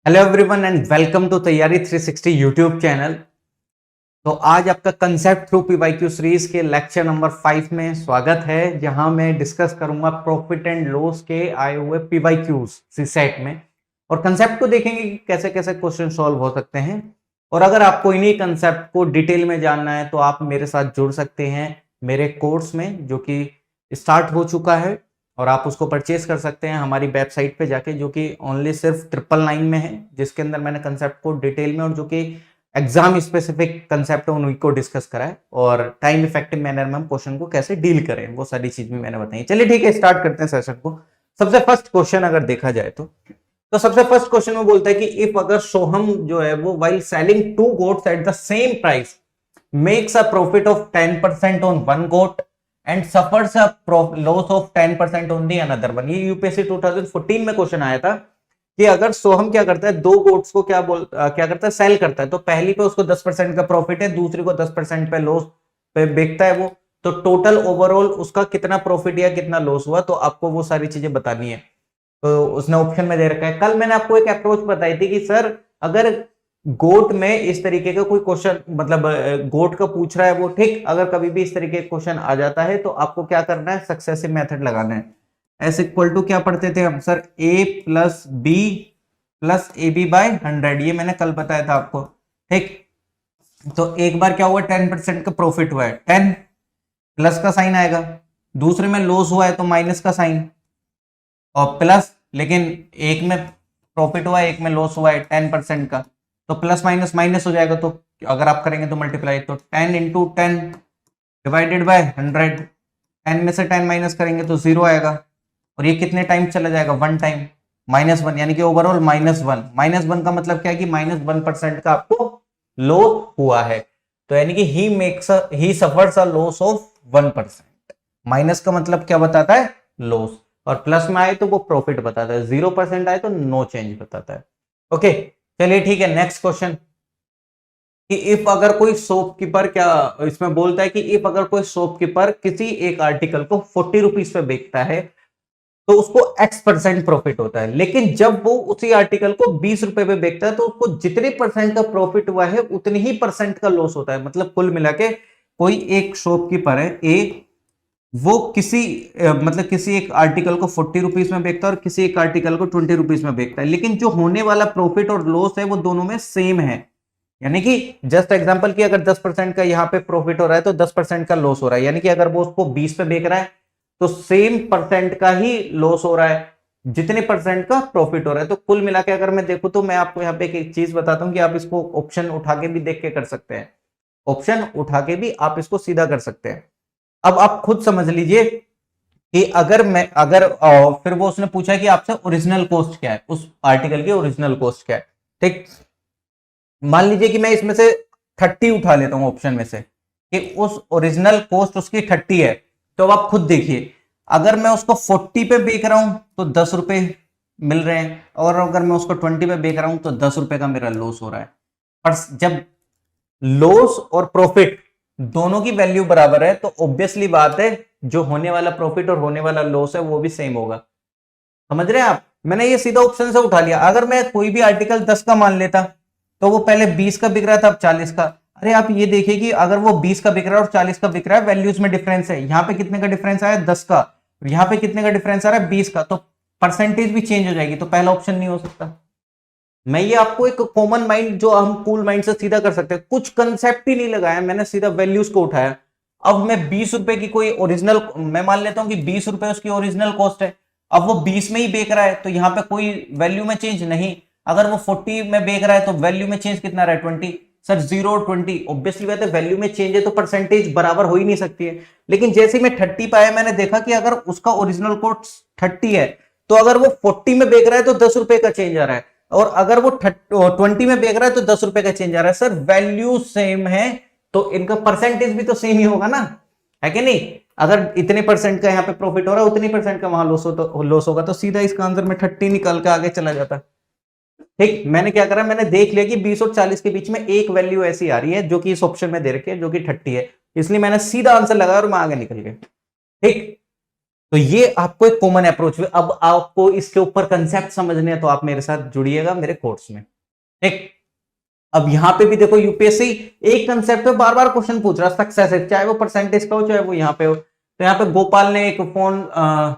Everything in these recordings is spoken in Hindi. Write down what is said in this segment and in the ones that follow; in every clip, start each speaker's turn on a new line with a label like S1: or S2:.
S1: Hello everyone and welcome to Taiyari 360 YouTube channel. तो आज आपका कंसेप्ट थ्रू पीवाईक्यू सीरीज के लेक्चर नंबर 5 में स्वागत है, जहां मैं डिस्कस करूंगा प्रॉफिट एंड लॉस के आए हुए पीवाईक्यूज सी सेट में और कंसेप्ट को देखेंगे कि कैसे कैसे क्वेश्चन सॉल्व हो सकते हैं। और अगर आपको इन्हीं कंसेप्ट को डिटेल में जानना है तो आप मेरे साथ जुड़ सकते हैं मेरे कोर्स में, जो कि स्टार्ट हो चुका है और आप उसको परचेज कर सकते हैं हमारी वेबसाइट पे जाके, जो कि ओनली सिर्फ 999 में है, जिसके अंदर मैंने कंसेप्ट को डिटेल में और जो कि एग्जाम स्पेसिफिक कंसेप्ट है उन्हीं को डिस्कस करा है और टाइम इफेक्टिव मैनर में हम क्वेश्चन को कैसे डील करें वो सारी चीज भी मैंने बताई। चलिए ठीक है, स्टार्ट करते हैं सेशन को। सबसे फर्स्ट क्वेश्चन अगर देखा जाए तो सबसे फर्स्ट क्वेश्चन में बोलता है कि इफ अगर सोहम जो है वो while selling 2 goats at the same price makes a profit of 10% on one goat and suffers a loss of 10% on the another one. ये यूपीएससी 2014 में क्वेश्चन आया था कि अगर सोहम क्या करता है, दो गोट्स को क्या करता है, सेल करता है, तो पहली पे उसको 10% का प्रॉफिट है, दूसरी को 10% पे लॉस पे बेचता है वो, तो टोटल ओवरऑल उसका कितना प्रॉफिट या कितना लॉस हुआ, तो आपको वो सारी चीजें बतानी है। तो उसने ऑप्शन में दे रखा है। कल मैंने आपको एक अप्रोच बताई थी कि सर अगर गोट में इस तरीके का कोई क्वेश्चन, मतलब गोट का पूछ रहा है वो, ठीक, अगर कभी भी इस तरीके का क्वेश्चन आ जाता है तो आपको क्या करना है, सक्सेसिव मेथड लगाना है। एस इक्वल टू क्या पढ़ते थे हम sir, A plus B plus A B by 100, ये मैंने कल बताया था आपको, ठीक। तो एक बार क्या हुआ, 10% का प्रॉफिट हुआ है, 10 प्लस का साइन आएगा, दूसरे में लॉस हुआ है तो माइनस का साइन और प्लस, लेकिन एक में प्रॉफिट हुआ है एक में लॉस हुआ है 10% का, तो प्लस माइनस माइनस हो जाएगा। तो अगर आप करेंगे तो मल्टीप्लाई, तो 10 इंटू 10 डिवाइडेड बाय 100, 10 में से 10 माइनस करेंगे तो 0 आएगा और ये कितने टाइम चला जाएगा, 1 टाइम, -1, यानी कि ओवरऑल -1। -1 का मतलब क्या है कि -1% का आपको लॉस हुआ है, तो यानी कि ही suffers a loss of 1%। Minus का मतलब क्या बताता है, लॉस, और प्लस में आए तो वो प्रॉफिट बताता है, 0% आए तो नो चेंज बताता है। ओके, चलिए ठीक है। नेक्स्ट क्वेश्चन कि इफ अगर कोई शॉपकीपर, क्या इसमें बोलता है कि इफ अगर कोई शॉपकीपर किसी एक आर्टिकल को 40 रुपीज पे बेचता है तो उसको X% प्रॉफिट होता है, लेकिन जब वो उसी आर्टिकल को 20 रुपए पे बेचता है तो उसको जितने परसेंट का प्रॉफिट हुआ है उतने ही परसेंट का लॉस होता है। मतलब कुल मिला के कोई एक शॉपकीपर है ए, वो मतलब किसी एक आर्टिकल को 40 रुपीज में बेचता है और किसी एक आर्टिकल को 20 रुपीज में बेचता है, लेकिन जो होने वाला प्रॉफिट और लॉस है वो दोनों में सेम है। यानी कि जस्ट एग्जांपल की, अगर 10% का यहाँ पे प्रॉफिट हो रहा है तो 10% का लॉस हो रहा है, यानी कि अगर वो उसको 20 पे बेच रहा है तो सेम परसेंट का ही लॉस हो रहा है जितने परसेंट का प्रॉफिट हो रहा है। तो कुल मिला के अगर मैं देखूं तो मैं आपको यहाँ पे एक चीज बताता हूं कि आप इसको ऑप्शन उठा के भी देख के कर सकते हैं, ऑप्शन उठा के भी आप इसको सीधा कर सकते हैं। अब आप खुद समझ लीजिए कि फिर वो उसने पूछा कि आपसे ओरिजिनल कॉस्ट क्या है, उस आर्टिकल की ओरिजिनल कॉस्ट क्या है, ठीक। मान लीजिए कि मैं इसमें से 30 उठा लेता हूं ऑप्शन में से कि उस ओरिजिनल कॉस्ट उसकी 30 है, तो अब आप खुद देखिए, अगर मैं उसको 40 पे बेच रहा हूं तो 10 रुपए मिल रहे हैं, और अगर मैं उसको 20 पे बेच रहा हूं तो 10 रुपए का मेरा लॉस हो रहा है। पर जब लॉस और प्रॉफिट दोनों की वैल्यू बराबर है तो ऑब्वियसली बात है जो होने वाला प्रॉफिट और होने वाला लॉस है वो भी सेम होगा। समझ रहे हैं आप, मैंने ये सीधा ऑप्शन से उठा लिया। अगर मैं कोई भी आर्टिकल 10 का मान लेता तो वो पहले 20 का बिक रहा था, अब 40 का। अरे आप ये देखिए कि अगर वो 20 का बिक रहा है और 40 का बिक रहा है, वैल्यूज में डिफरेंस है। यहाँ पे कितने का डिफरेंस आया, 10 का, यहाँ पे कितने का डिफरेंस आ रहा है, 20 का, तो परसेंटेज भी चेंज हो जाएगी, तो पहला ऑप्शन नहीं हो सकता। मैं ये आपको एक कॉमन माइंड, जो हम कूल माइंड से सीधा कर सकते हैं, कुछ कंसेप्ट ही नहीं लगाया, मैंने सीधा वैल्यूज को उठाया। अब मैं 20 रुपए की कोई ओरिजिनल, मैं मान लेता हूं कि 20 रुपए उसकी ओरिजिनल कॉस्ट है, अब वो 20 में ही बेच रहा है तो यहाँ पे कोई वैल्यू में चेंज नहीं। अगर वो 40 में बेच रहा है तो वैल्यू में चेंज कितना रहा है, 20। सर 0 और 20, ऑब्वियसली बात है वैल्यू में चेंज है तो परसेंटेज बराबर हो ही नहीं सकती है। लेकिन जैसे ही मैं 30 पाया, मैंने देखा कि अगर उसका ओरिजिनल कॉस्ट 30 है तो अगर वो 40 में बेच रहा है तो 10 रुपए का चेंज आ रहा है, और अगर वो 20 में बेच रहा है तो 10 रुपए का चेंज आ रहा है। सर वैल्यू सेम है तो इनका परसेंटेज भी तो सेम ही होगा ना, है कि नहीं। अगर इतने परसेंट का यहाँ पे प्रॉफिट हो रहा है, उतनी परसेंट का वहां लॉस होगा, तो सीधा इसका आंसर में 30 निकाल के आगे चला जाता। ठीक, मैंने क्या करा, मैंने देख लिया कि 20 और 40 के बीच में एक वैल्यू ऐसी आ रही है जो कि इस ऑप्शन में दे रखी है, जो कि 30 है, इसलिए मैंने सीधा आंसर लगाया और मैं आगे निकल गया। ठीक, तो ये आपको एक कॉमन अप्रोच। अब आपको इसके ऊपर कंसेप्ट समझने हैं तो आप मेरे साथ जुड़िएगा मेरे कोर्स में। ठीक, अब यहां पे भी देखो यूपीएससी एक कंसेप्ट पे बार बार क्वेश्चन पूछ रहा है, सक्सेस है, चाहे वो परसेंटेज का हो चाहे वो यहाँ पे हो। तो यहाँ पे गोपाल ने एक फोन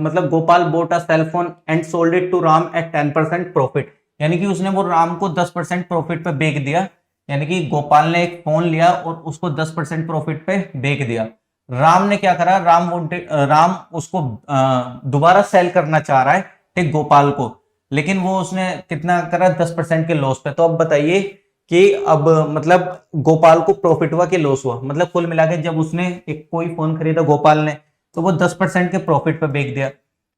S1: मतलब Gopal bought a cell phone and sold it to Ram at 10% profit, यानी कि उसने वो राम को 10% प्रॉफिट पे बेच दिया। यानी कि गोपाल ने एक फोन लिया और उसको 10% प्रॉफिट पे बेच दिया। राम ने क्या करा, राम उसको दोबारा सेल करना चाह रहा है, ठीक, गोपाल को, लेकिन वो उसने कितना करा, 10% के लॉस पे। तो अब बताइए कि अब मतलब गोपाल को प्रॉफिट हुआ कि लॉस हुआ? मतलब कुल मिला के जब उसने एक कोई फोन खरीदा गोपाल ने तो वो 10% के प्रॉफिट पे बेच दिया,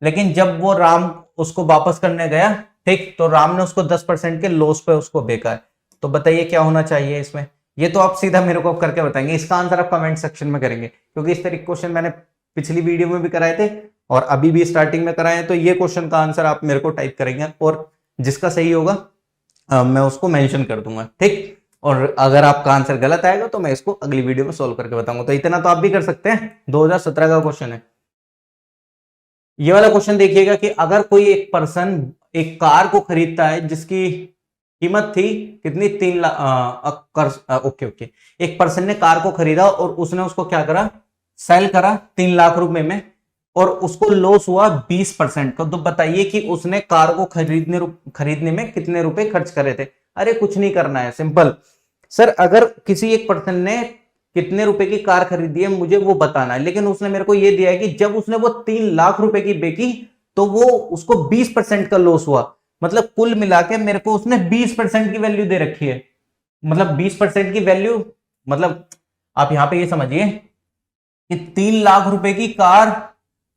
S1: लेकिन जब वो राम उसको वापस करने गया, ठीक, तो राम ने उसको 10% के लॉस पे उसको बेचा है। तो बताइए क्या होना चाहिए इसमें? ये तो आप सीधा मेरे को करके बताएंगे, इसका आंसर आप कमेंट सेक्शन में करेंगे, क्योंकि इस तरह के क्वेश्चन मैंने पिछली वीडियो में भी कराए थे और अभी भी स्टार्टिंग में कराए हैं। तो ये क्वेश्चन का आंसर आप मेरे को टाइप करेंगे और जिसका सही होगा मैं उसको मेंशन कर दूंगा, ठीक। और अगर आपका आंसर गलत आएगा तो मैं इसको अगली वीडियो में सोल्व करके बताऊंगा। तो इतना तो आप भी कर सकते हैं, 2017 का क्वेश्चन है। ये वाला क्वेश्चन देखिएगा कि अगर कोई एक पर्सन एक कार को खरीदता है जिसकी कीमत थी कितनी, 3 लाख, ओके, एक पर्सन ने कार को खरीदा और उसने उसको क्या करा, सेल करा 3 लाख रुपए में, और उसको लॉस हुआ 20% का। तो बताइए कि उसने कार को खरीदने में कितने रुपए खर्च करे थे? अरे कुछ नहीं करना है, सिंपल सर। अगर किसी एक पर्सन ने कितने रुपए की कार खरीदी है मुझे वो बताना है, लेकिन उसने मेरे को ये दिया है कि जब उसने वो 3 लाख रुपए की बेची तो वो उसको 20% का लॉस हुआ। मतलब कुल मिला के मेरे को उसने 20% की वैल्यू दे रखी है। मतलब 20% की वैल्यू, मतलब आप यहां पे ये समझिए कि 3 लाख रुपए की कार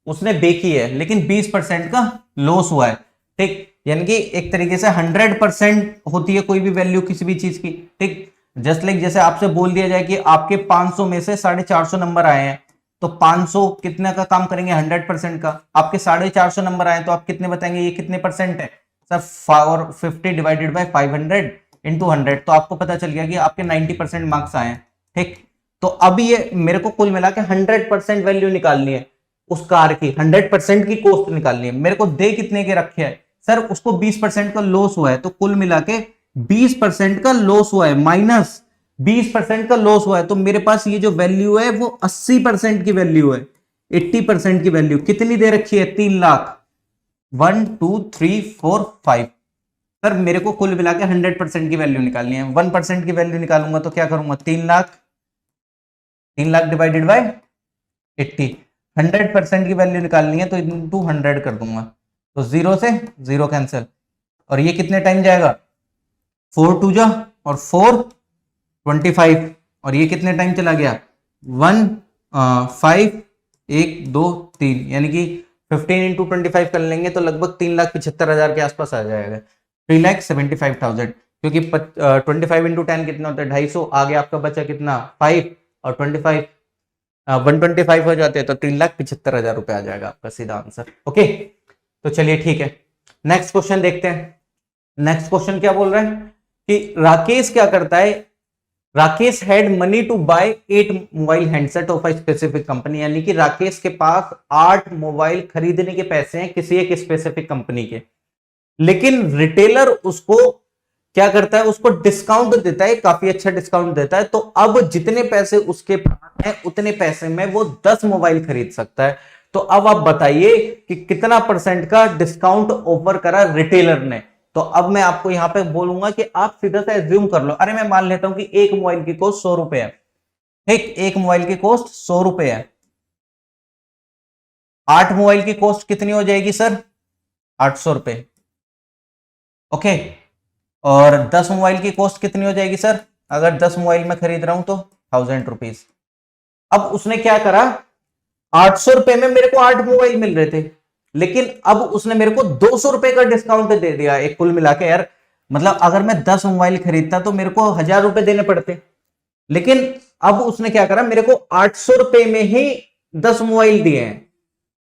S1: उसने बेची है लेकिन 20% का लॉस हुआ है, ठीक। यानी कि एक तरीके से 100% होती है कोई भी वैल्यू किसी भी चीज की, ठीक। जस्ट लाइक जैसे आपसे बोल दिया जाए कि आपके 500 में से 450 नंबर आए हैं, तो 500 कितने का काम करेंगे, 100% का। आपके 450 नंबर आए तो आप कितने बताएंगे, ये कितने परसेंट है सर, 450 डिवाइडेड बाय 500 इंटू 100, तो आपको पता चल गया कि आपके 90% मार्क्स आए हैं, ठीक। तो अब ये मेरे को कुल मिला के 100% वैल्यू निकालनी है उस कार की, 100% की कॉस्ट निकालनी है। मेरे को दे कितने के रखे हैं सर, उसको 20% का लॉस हुआ है, तो कुल मिला के 20% का लॉस हुआ है, माइनस 20% का लॉस हुआ है। तो मेरे पास ये जो वैल्यू है वो 80% की वैल्यू है, 80% की वैल्यू कितनी दे रखी है, 3 लाख। 1 2 3 4 5 सर, मेरे को कुल मिला के 100% की वैल्यू निकालनी है। 1% की वैल्यू निकालूंगा तो क्या करूंगा, 3 लाख डिवाइडेड बाय 80, 100% की वैल्यू निकालनी है तो इंटू 100 कर दूंगा, तो 0 से 0 कैंसिल, और ये कितने टाइम जाएगा, 4 2 जा और 4 25, और ये कितने टाइम चला गया, 1 5 1 2 3, यानी कि 15 इंटू 25 कर लेंगे तो लगभग 3,75,000 के आसपास आ जाएगा, 3,75,000, क्योंकि 25 इंटू 10 कितना होता है, 250। आगे आपका बचा कितना, 5 और 25, 125 हो जाते हैं तो 3,75,000 रुपए आ जाएगा आपका सीधा आंसर। ओके, तो चलिए ठीक है, नेक्स्ट क्वेश्चन देखते हैं। नेक्स्ट क्वेश्चन क्या बोल रहा है कि राकेश क्या करता है, Rakesh had money to buy 8 mobile handset of a specific company, यानी कि राकेश के पास 8 मोबाइल खरीदने के पैसे हैं किसी एक स्पेसिफिक कंपनी के, लेकिन रिटेलर उसको क्या करता है, उसको डिस्काउंट देता है, काफी अच्छा डिस्काउंट देता है। तो अब जितने पैसे उसके पास है उतने पैसे में वो 10 मोबाइल खरीद सकता है। तो अब आप बताइए कि कितना परसेंट का डिस्काउंट ऑफर करा रिटेलर ने। तो अब मैं आपको यहां पे बोलूंगा कि आप सीधा सा एज्यूम कर लो, अरे मैं मान लेता हूं कि एक मोबाइल की कॉस्ट 100 रुपए है, ठीक, एक मोबाइल की कॉस्ट 100 रुपए है। 8 मोबाइल की कॉस्ट कितनी हो जाएगी सर, 800 रुपए, ओके। और 10 मोबाइल की कॉस्ट कितनी हो जाएगी सर, अगर 10 मोबाइल में खरीद रहा हूं तो 1000 रुपीज। अब उसने क्या करा, 800 रुपए में मेरे को 8 मोबाइल मिल रहे थे, लेकिन अब उसने मेरे को 200 रुपए का डिस्काउंट दे दिया एक कुल मिला के। यार मतलब अगर मैं 10 मोबाइल खरीदता तो मेरे को 1000 रुपए देने पड़ते, लेकिन अब उसने क्या करा, मेरे को 800 रुपए में ही 10 मोबाइल दिए हैं,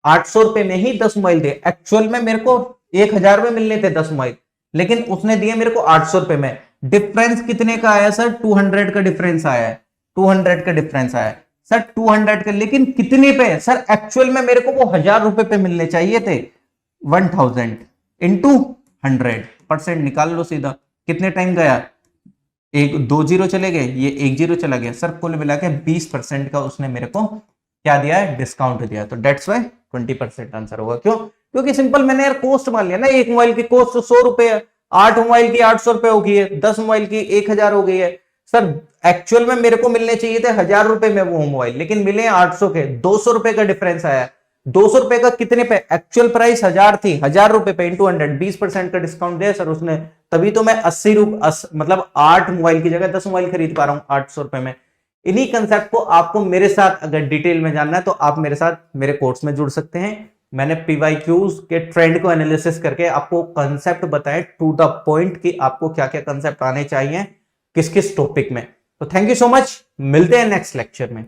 S1: 800 रुपए में ही 10 मोबाइल दिए। एक्चुअल में मेरे को 1000 रुपए मिलने थे 10 मोबाइल, लेकिन उसने दिए मेरे को 800 रुपए में। डिफरेंस कितने का आया सर, 200 का डिफरेंस आया है, 200 का डिफरेंस आया है। सर 200 के, लेकिन कितने पे? सर एक्चुअल में मेरे को वो 1000 रुपए पे मिलने चाहिए थे। 1000 इंटू 100% निकाल लो सीधा, कितने टाइम गया? एक 2 जीरो चले गए, ये 1 जीरो चला गया। सर कुल मिला के 20% का उसने मेरे को क्या दिया है? डिस्काउंट दिया। तो डेट्स वाई 20% आंसर होगा। क्यों? क्योंकि सिंपल मैंने यार कॉस्ट मान लिया ना, एक मोबाइल की कॉस्ट तो 100 रुपए है, 8 मोबाइल की 800 रुपए हो गई है, 10 मोबाइल की 1000 हो गई है। सर एक्चुअल में मेरे को मिलने चाहिए थे 1000 रुपए में वो मोबाइल, लेकिन मिले 800 के, 200 रुपए का डिफरेंस आया। 200 रुपए का कितने पे? एक्चुअल प्राइस 1000 थी, 1000 रुपए पे इंटू 100, 20% का डिस्काउंट दिया सर उसने, तभी तो मैं 80 रुपए मतलब 8 मोबाइल की जगह 10 मोबाइल खरीद पा रहा हूं 800 रुपए में। इन्हीं कंसेप्ट को आपको मेरे साथ अगर डिटेल में जानना है तो आप मेरे साथ मेरे कोर्स में जुड़ सकते हैं। मैंने पीवाईक्यूज के ट्रेंड को एनालिसिस करके आपको कंसेप्ट बताए टू द पॉइंट कि आपको क्या क्या कंसेप्ट आने चाहिए किस किस टॉपिक में। तो थैंक यू सो मच, मिलते हैं नेक्स्ट लेक्चर में।